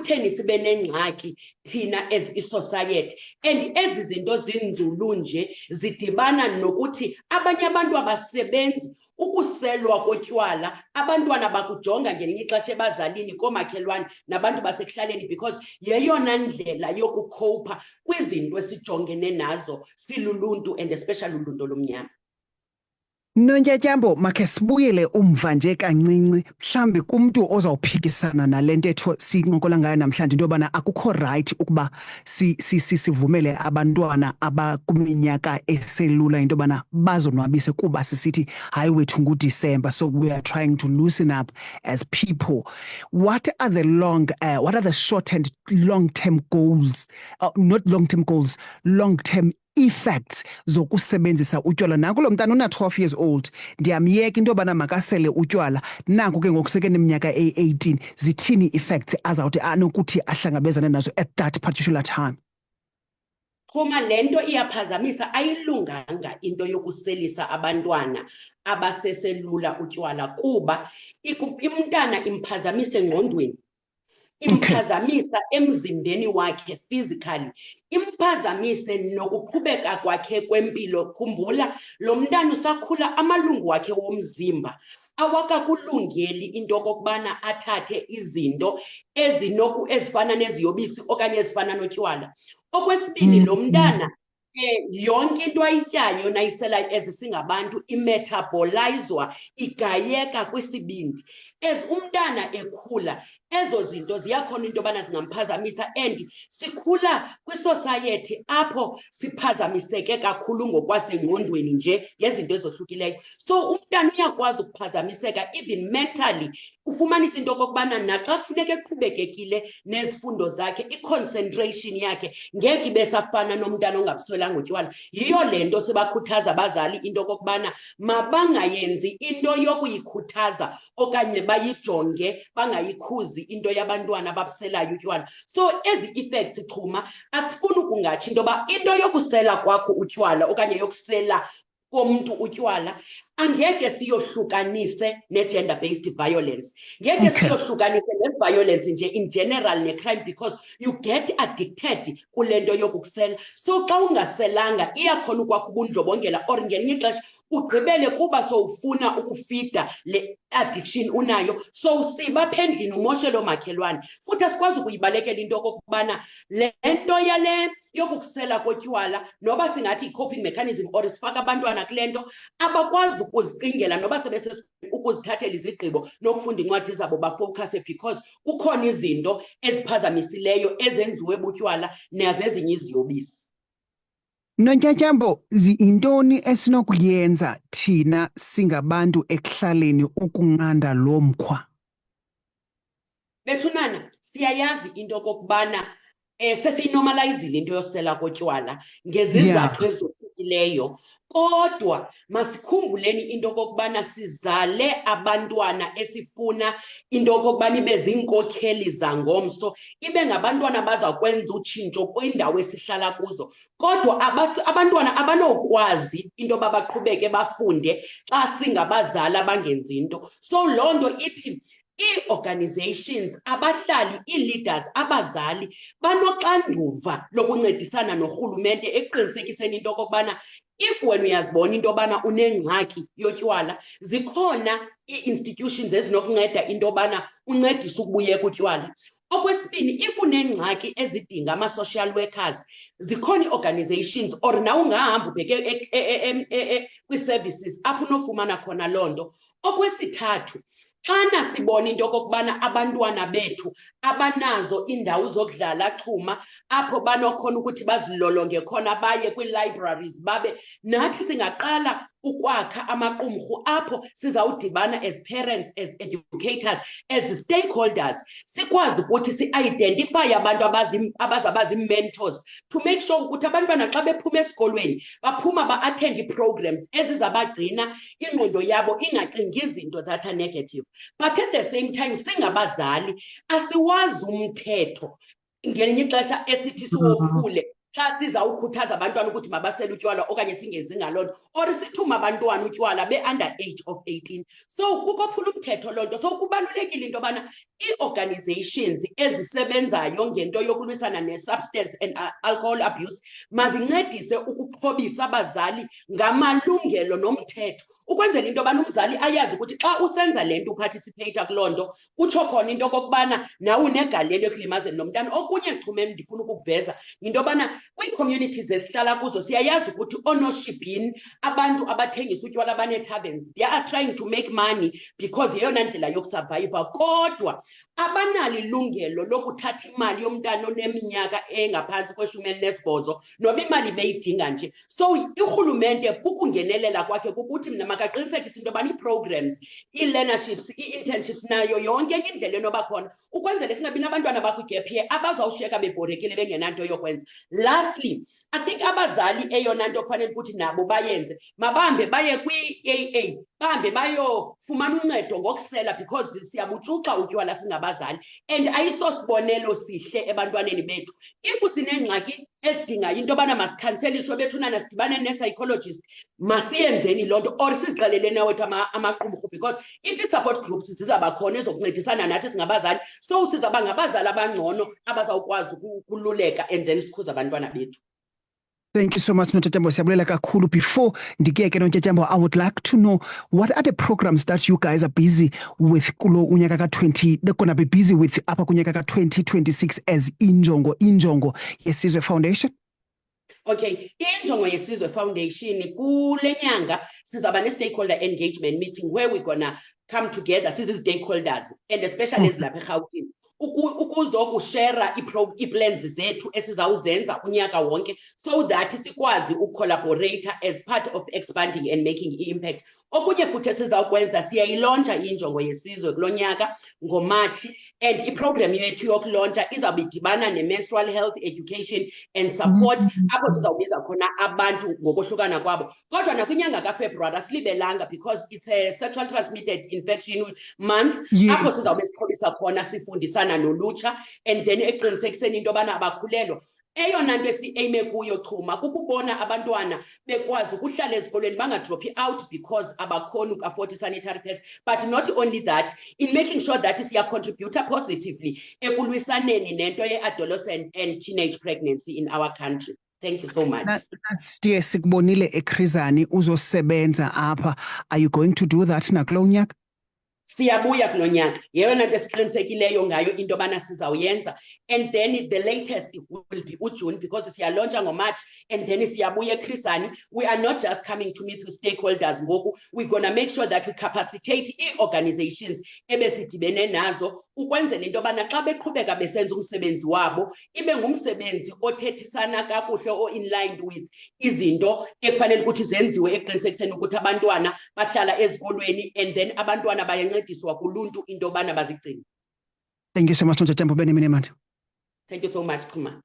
kutheni sibe nengxaki thina as i-society. And ezi zinto zinzulu nje zidibana nokuthi abanye abantu abasebenzi, ukuselwa kotywala, abantwana bakujonga ngelinye ixesha ebazalini, koomakhelwane nabantu basekuhlaleni, because yeyona ndlela yokukhowupha kwizinto esijongene nazo siluluntu and especially uluntu olumnyama. Nonyatyambo, makhe sibuyele umva nje kancinci mhlambi kumntu ozawuphikisana nale ntetho sincokola ngayo namhlanje into yobana akukho right ukuba sivumele abantwana abakwiminyaka eselula into yobana bazonwabise kuba sisithi hayi wethu nguDisemba, so we are trying to loosen up as people. What are the short and long-term goals, not long-term goals, long-term effects zokusebenzisa utywala? Naku lo mntana una 12 years old, ndiyamyeka into yobana makasele utywala, naku ke ngokusekene iminyaka e-18, zithini effects azawuthi anokuthi ahlangabezane nazo at that particular time? Khoma le nto iyaphazamisa, ayilunganga into yokuselisa abantwana abaseselula utywala kuba umntana imphazamisa engqondweni, imphazamisa emzimbeni wakhe physically, imphazamise nokuqhubeka kwakhe kwempilo. Khumbula lo mntana usakhula, amalungu wakhe womzimba awakakulungeli into okokubana athathe izinto ezifana neziyobisi okanye ezifana notywala. Okwesibini, lo mntana yonke into ayityayo nayisela ezisingabantu imetabolizwa, igayeka kwisibindi. As umntana ekhula, ezo zinto ziyakhona into yobana zingamphazamisa, and sikhula kwisociety apho siphazamiseke kakhulu ngokwasengqondweni nje ngezinto ezohlukileyo. So umntana uyakwazi ukuphazamiseka even mentally. Ufumanisa into okokubana naxa kufuneka eqhubekekile nezifundo zakhe, i-concentration yakhe ngeke ibe safana nomntana ongabuswelanga utywala. Yiyo le nto sibakhuthaza abazali into okokubana mabangayenzi into yokuyikhuthaza okanye bayijonge, bangayikhuzi into yabantwana ababuselayo utywala. So ezi effects chuma, asifuni ukungatsho into yoba into yokusela kwakho utywala okanye yokusela komuntu utywala angeke siyohlukanise ne-gender based violence, ngeke siyohlukanise ne-violence nje in general ne-crime, because you get addicted kule nto yokukusela. So xa ungaselanga iyakhona ukwakho ubundlobongela, or ngelinye ixesha ugqibele kuba sowufuna ukufida le addiction unayo, so usiba phendlini umoshe loo makhelwane. Futhi asikwazi ukuyibalekela into okokubana le nto yale yokukusela kotywala, noba singathi i-coping mechanism or sifaka abantwana kule nto, abakwazi ukuzicingela noba ukuzithathela izigqibo nokufunda incwadi zabo bafocuse, because kukhona izinto eziphazamisileyo ezenziwe butywala nazezinye iziyobisi. Nonyatyambo, yintoni esinokuyenza thina singabantu ekuhlaleni ukunqanda lo mkhwa? Bethunana, siyayazi into okokubana sesiyinormalizile into yosela kotywala ngezizathu ezohlukileyo, kodwa masikhumbuleni into okokubana sizale abantwana esifuna into okokubana ibe ziinkokheli zangomso, ibe ngabantwana bazakwenza utshintsho kwindawo esihlala kuzo. Kodwa abantwana abanokwazi into yoba baqhubeke bafunde xa singabazali abangenzi into. So loo nto ithi ii-organizations, abahlali, ii-leaders, abazali banoxanduva lokuncedisana norhulumente ekuqinisekiseni into okokubana if wena uyazibona into yobana unengxaki yotywala, zikhona ii-institutions ezinokunceda into yobana uncedise ukubuyeka utywala. Okwesibini, if unengxaki ezidinga ama-social workers, zikhona ii-organizations, or nawe ungahamba ubheke kwii-services apho unofumana khona loo nto. Okwesithathu, xana sibona into okokubana abantwana bethu abanazo indawo zokudlala chuma apho banokhona ukuthi bazilolonge khona, baye kwii-libraries, babe nathi singaqala ukwakha amaqumrhu apho sizawudibana as parents, as educators, as stakeholders, sikwazi ukuthi si-identify abantu abazaba zii-mentors to make sure ukuthi abantwana xa bephuma esikolweni baphuma ba-attend ii-programs ezizabagcina ingqondo yabo ingacingi izinto that are negative. But at the same time, singabazali asiwazi umthetho ngelinye ixesha esithi siwophule. xa sizawukhuthaza abantwana ukuthi mabasele utywala okanye singenzi ngaloo nto, or sithume abantwana utywala be-under age of 18. So kukophula umthetho loo nto. So kubalulekile into yobana ii-organizations ezisebenzayo ngento yokulwisana ne-substance and alcohol abuse mazincedise ukuxhobisa abazali ngamalungelo nomthetho, ukwenzela into yobana umzali ayazi ukuthi xa usenza le nto uparticipate kuloo nto kutsho khona into okokubana nawe unegalelo ekulimazeni nomntana. Okunye chume ndifuna ukukuveza yinto yobana kwii-communities esihlala kuzo siyayazi ukuthi oonoshibhini, abantu abathengisa utywala abanee-taverns, they are trying to make money because yeyona ndlela yokusurviva, kodwa abanalo ilungelo lokuthatha imali yomntana oneminyaka engaphantsi kwe-18 noba imali beyidinga nje. So urhulumente kukungenelela kwakhe kukuthi mna makaqinisekise into yobana ii-programs, ii-learnerships, ii-internships nayo yonke enye indlela enoba khona ukwenzela singabi nabantwana bakwi-gap year abazawushiyeka bebhorekile bengenanto yokwenza. Lastly, I think abazali eyona nto kufanele ukuthi nabo bayenze, mabahambe baye kwi-AA, bahambe bayofumana uncedo ngokusela because siyabutshuxa utywala singabazali and ayisosibonelo sihle ebantwaneni bethu. If sinengxaki esidingayo into yobana masikhanselishwe bethunana sidibane ne-psychologist, masiyenzeni loo nto or sizixelele nawethu amaqumrhu, because if i-support groups zizabakhona ezokuncedisana nathi singabazali, so sizaba ngabazali abangcono abazawukwazi ukululeka and then sikhuze abantwana bethu. Thank you so much, Notyatyambo. Siyabulela kakhulu. Before ndikeke Notyatyambo, I would like to know what are the programs that you guys are busy with kulo unyaka ka-20, they're gonna be busy with apha kunyaka ka-2026 as Injongo Yesizwe Foundation? Okay, Injongo Yesizwe Foundation kule nyanga sizaba ne-stakeholder engagement meeting where we're gonna come together sizi-stakeholders and especially ezilapha eRhawutini ukuzokushera ii-plans zethu esizawuzenza unyaka wonke so that sikwazi ucollaborate as part of expanding and making impact. Okunye futhi esizawukwenza siyayilontsha Injongo Yesizwe kulo nyaka ngoMatshi, and iprogram yethu yokulontsha izawube idibana ne-menstrual health education and support apho sizawubiza khona abantu ngokohlukana kwabo. Kodwa nakwinyanga kaFebruwari asilibelanga because it's a sexual transmitted infection month, apho sizawube sixhobisa khona sifundisana nolutsha and then eqinisekiseni into yobana abakhulelwa. Eyona nto esi-aime kuyo chuma kukubona abantwana bekwazi ukuhlala ezikolweni bangadrophi out because abakhona uku-afford sanitary pads, but not only that, in making sure that siyacontributa positively ekulwisaneni nento ye-adolescent and teenage pregnancy in our country. Thank you so much. Stiye sikubonile eKhrizani uzosebenza apha. Are you going to do that nakulo nyaka? Siyabuya kulo nyaka, yeyona nto esiqinisekileyo ngayo into yobana sizawuyenza, and then the latest will be uJune because siyalontsha ngoMarch, and then siyabuya eKhrizani. We are not just coming to meet with stakeholders ngoku, we're gonna make sure that we capacitate ii-organizations ebesidibene nazo ukwenzela into yobana xa beqhubeka besenza umsebenzi wabo ibe ngumsebenzi othethisana kakuhle o-inlined with izinto ekufanele ukuthi zenziwe eqinisekiseni ukuthi abantwana bahlala ezikolweni and then abantwana bayancediswa kuluntu into yobana bazigcine. Thank you so much, Notyatyambo Beneminemali. Thank you so much, Chuma.